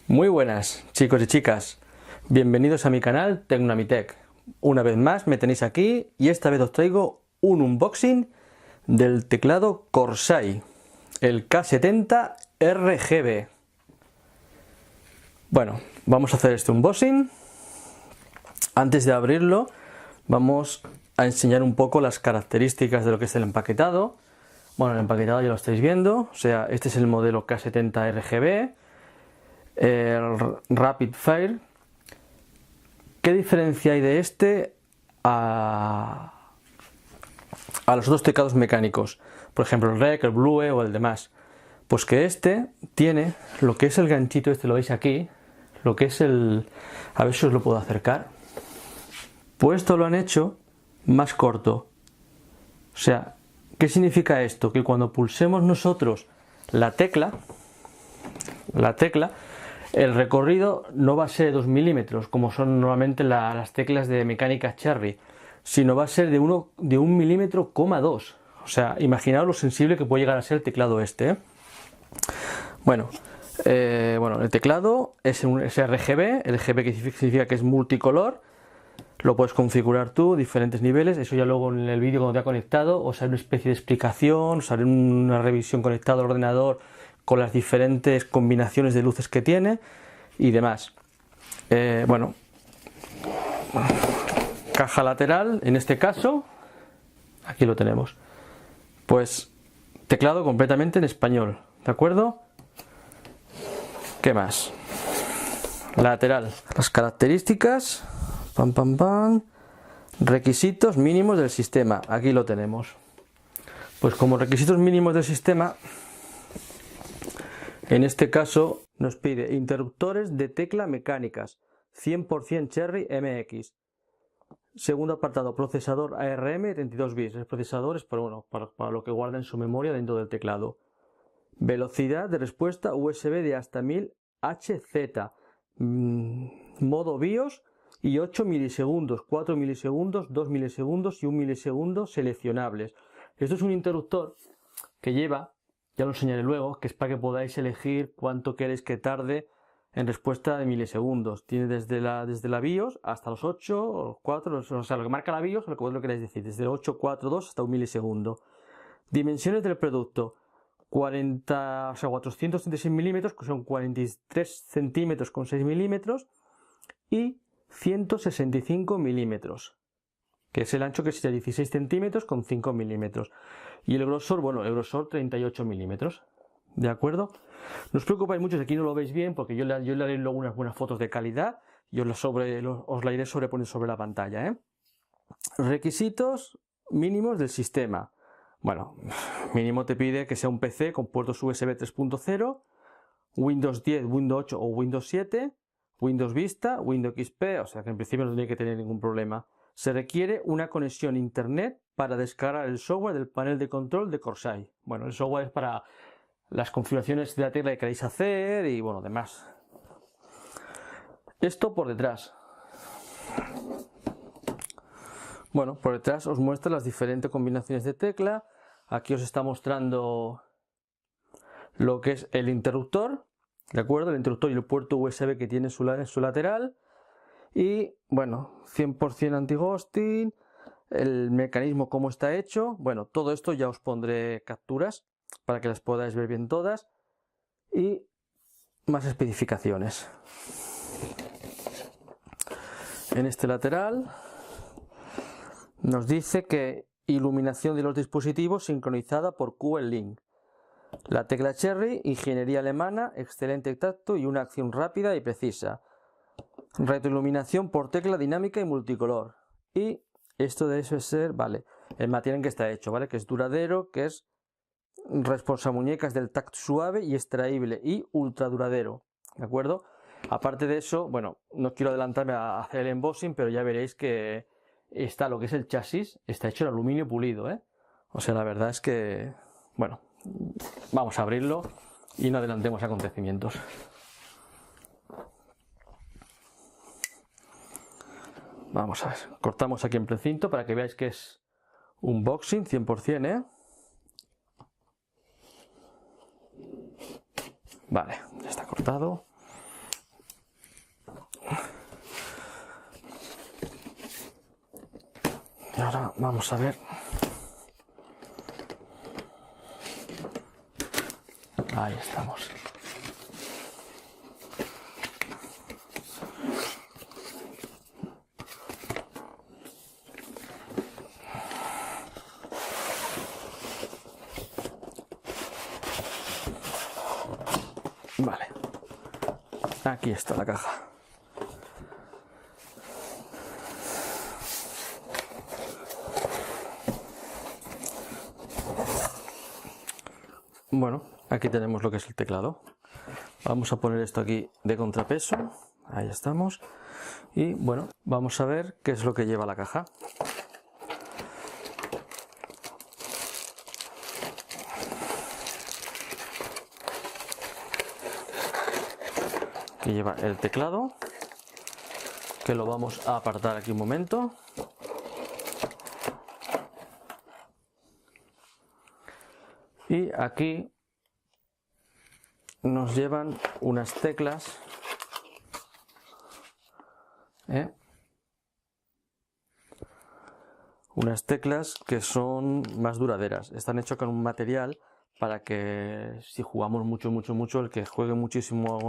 Muy buenas chicos y chicas, bienvenidos a mi canal Tecnoamitec. Una vez más me tenéis aquí y esta vez os traigo un unboxing del teclado Corsair, el K70 RGB. Bueno, vamos a hacer este unboxing. Antes de abrirlo vamos a enseñar un poco las características de lo que es el empaquetado. Bueno, el empaquetado ya lo estáis viendo, o sea, este es el modelo K70 RGB. El Rapid Fire. ¿Qué diferencia hay de este a los otros teclados mecánicos? Por ejemplo, el REC, el Blue o el demás. Pues que este tiene lo que es el ganchito, este lo veis aquí, lo que es el... A ver si os lo puedo acercar. Pues esto lo han hecho más corto. O sea, ¿qué significa esto? Que cuando pulsemos nosotros la tecla, el recorrido no va a ser de 2 milímetros, como son normalmente las teclas de mecánica Cherry, sino va a ser de 1 milímetro, 2. O sea, imaginaos lo sensible que puede llegar a ser el teclado este, ¿eh? Bueno, el teclado es RGB, el RGB que significa que es multicolor. Lo puedes configurar tú, diferentes niveles. Eso ya luego en el vídeo cuando te ha conectado os haré una especie de explicación, os haré una revisión conectado al ordenador con las diferentes combinaciones de luces que tiene y demás. Caja lateral, en este caso, aquí lo tenemos. Pues teclado completamente en español, ¿de acuerdo? ¿Qué más? Lateral, las características, requisitos mínimos del sistema, aquí lo tenemos. Pues como requisitos mínimos del sistema, en este caso nos pide interruptores de tecla mecánicas 100% Cherry MX. Segundo apartado, procesador ARM 32 bits. El procesador es para lo que guarda en su memoria dentro del teclado. Velocidad de respuesta USB de hasta 1000 Hz. Modo BIOS y 8 milisegundos, 4 milisegundos, 2 milisegundos y 1 milisegundo seleccionables. Esto es un interruptor que lleva, ya lo enseñaré luego, que es para que podáis elegir cuánto queréis que tarde en respuesta de milisegundos. Tiene desde la BIOS hasta los 8 o los 4, o sea, lo que marca la BIOS, lo que vosotros queréis decir, desde 8, 4, 2 hasta 1 milisegundo. Dimensiones del producto: 436 milímetros, que son 43 centímetros con 6 milímetros, y 165 milímetros, que es el ancho, que sería 16 centímetros con 5 milímetros. Y el grosor, el grosor 38 milímetros. ¿De acuerdo? No os preocupáis mucho si aquí no lo veis bien, porque yo le haré luego unas buenas fotos de calidad y os la iré sobreponiendo sobre la pantalla, ¿eh? Requisitos mínimos del sistema. Bueno, mínimo te pide que sea un PC con puertos USB 3.0, Windows 10, Windows 8 o Windows 7, Windows Vista, Windows XP, o sea que en principio no tiene que tener ningún problema. Se requiere una conexión a internet para descargar el software del panel de control de Corsair. Bueno, el software es para las configuraciones de la tecla que queréis hacer y demás. Esto por detrás. Por detrás os muestra las diferentes combinaciones de tecla. Aquí os está mostrando lo que es el interruptor, ¿de acuerdo? El interruptor y el puerto USB que tiene en su lateral. Y 100% anti-ghosting, el mecanismo cómo está hecho. Todo esto ya os pondré capturas para que las podáis ver bien todas. Y más especificaciones. En este lateral nos dice que iluminación de los dispositivos sincronizada por QL-Link. La tecla Cherry, ingeniería alemana, excelente tacto y una acción rápida y precisa. Retroiluminación por tecla dinámica y multicolor. Y esto de eso es el material en que está hecho, ¿vale? Que es duradero, que es responsamuñecas del tacto suave y extraíble y ultra duradero, ¿de acuerdo? Aparte de eso, no quiero adelantarme a hacer el embossing, pero ya veréis que está lo que es el chasis, está hecho en aluminio pulido, ¿eh? O sea, la verdad es que, vamos a abrirlo y no adelantemos acontecimientos. Vamos a ver, cortamos aquí en precinto para que veáis que es unboxing 100%, ¿eh? Vale, ya está cortado. Y ahora vamos a ver. Ahí estamos. Vale. Aquí está la caja. Bueno, aquí tenemos lo que es el teclado. Vamos a poner esto aquí de contrapeso. Ahí estamos. Y bueno, vamos a ver qué es lo que lleva la caja. Aquí lleva el teclado, que lo vamos a apartar aquí un momento. Y aquí nos llevan unas teclas, unas teclas que son más duraderas. Están hechas con un material para que si jugamos mucho, el que juegue muchísimo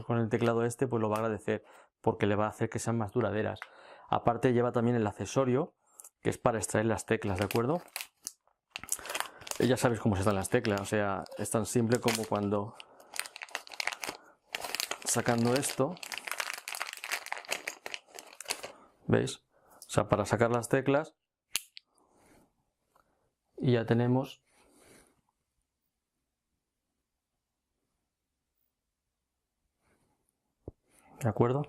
con el teclado este, pues lo va a agradecer, porque le va a hacer que sean más duraderas. Aparte lleva también el accesorio, que es para extraer las teclas, ¿de acuerdo? Ya sabéis cómo se están las teclas, o sea, es tan simple como cuando sacando esto, ¿veis? O sea, para sacar las teclas y ya tenemos ¿de acuerdo?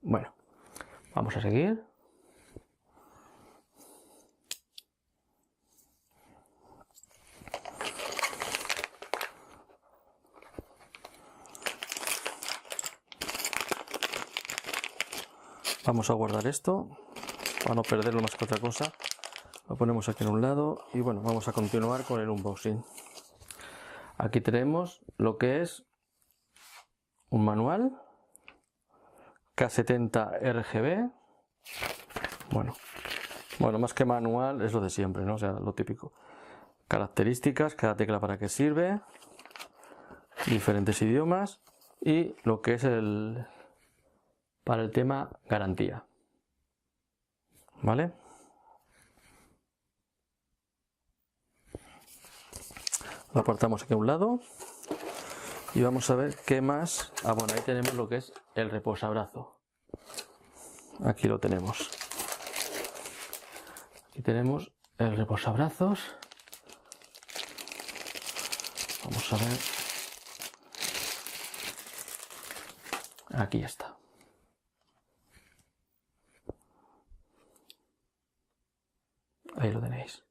Bueno, vamos a seguir. Vamos a guardar esto para no perderlo más que otra cosa. Lo ponemos aquí en un lado y bueno, vamos a continuar con el unboxing. Aquí tenemos lo que es un manual K70 RGB. Bueno, más que manual es lo de siempre, ¿no? O sea, lo típico. Características, cada tecla para qué sirve, diferentes idiomas y lo que es para el tema garantía. ¿Vale? Lo apartamos aquí a un lado y vamos a ver qué más. Bueno, ahí tenemos lo que es el reposabrazo. Aquí lo tenemos. Aquí tenemos el reposabrazos. Vamos a ver. Aquí está. Ahí lo tenéis.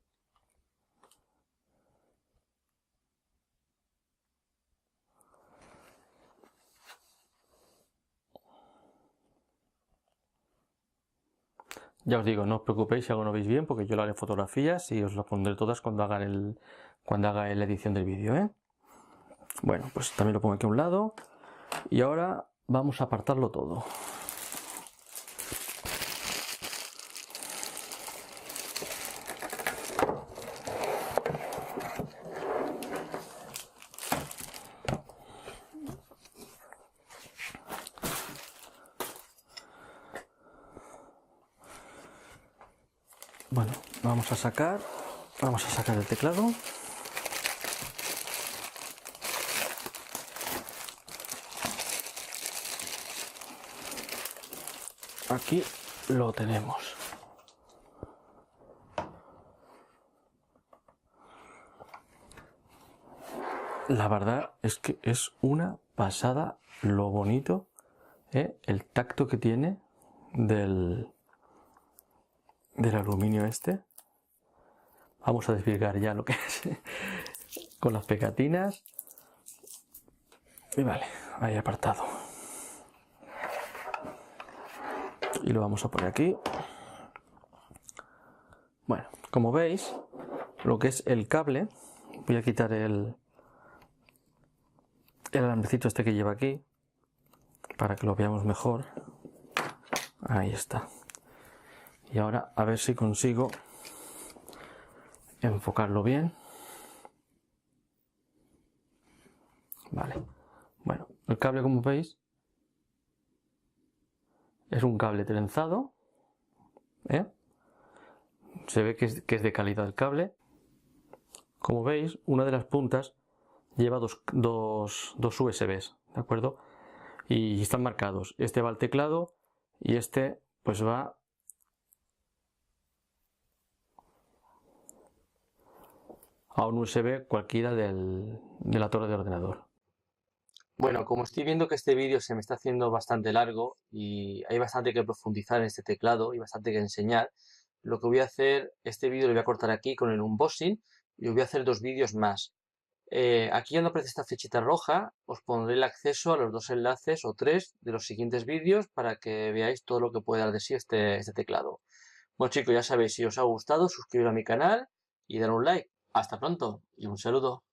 Ya os digo, no os preocupéis si algo no veis bien, porque yo le haré fotografías y os las pondré todas cuando haga la edición del vídeo, ¿eh? Bueno, pues también lo pongo aquí a un lado y ahora vamos a apartarlo todo. Bueno, vamos a sacar el teclado. Aquí lo tenemos. La verdad es que es una pasada lo bonito, el tacto que tiene del aluminio este. Vamos a desvirgar ya lo que es con las pegatinas. Y vale, ahí apartado. Y lo vamos a poner aquí. Bueno, como veis, lo que es el cable, voy a quitar el alambrecito este que lleva aquí, para que lo veamos mejor. Ahí está. Y ahora a ver si consigo enfocarlo bien. Vale. Bueno, el cable, como veis, es un cable trenzado, ¿eh? Se ve que es de calidad el cable. Como veis, una de las puntas lleva dos USBs, ¿de acuerdo? Y están marcados. Este va al teclado y este pues va a un USB cualquiera de la torre de ordenador. Bueno, como estoy viendo que este vídeo se me está haciendo bastante largo y hay bastante que profundizar en este teclado y bastante que enseñar, lo que voy a hacer, este vídeo lo voy a cortar aquí con el unboxing y os voy a hacer 2 vídeos más. Aquí donde aparece esta flechita roja os pondré el acceso a los 2 enlaces o 3 de los siguientes vídeos para que veáis todo lo que puede dar de sí este teclado. Bueno chicos, ya sabéis, si os ha gustado, suscribiros a mi canal y dar un like. Hasta pronto y un saludo.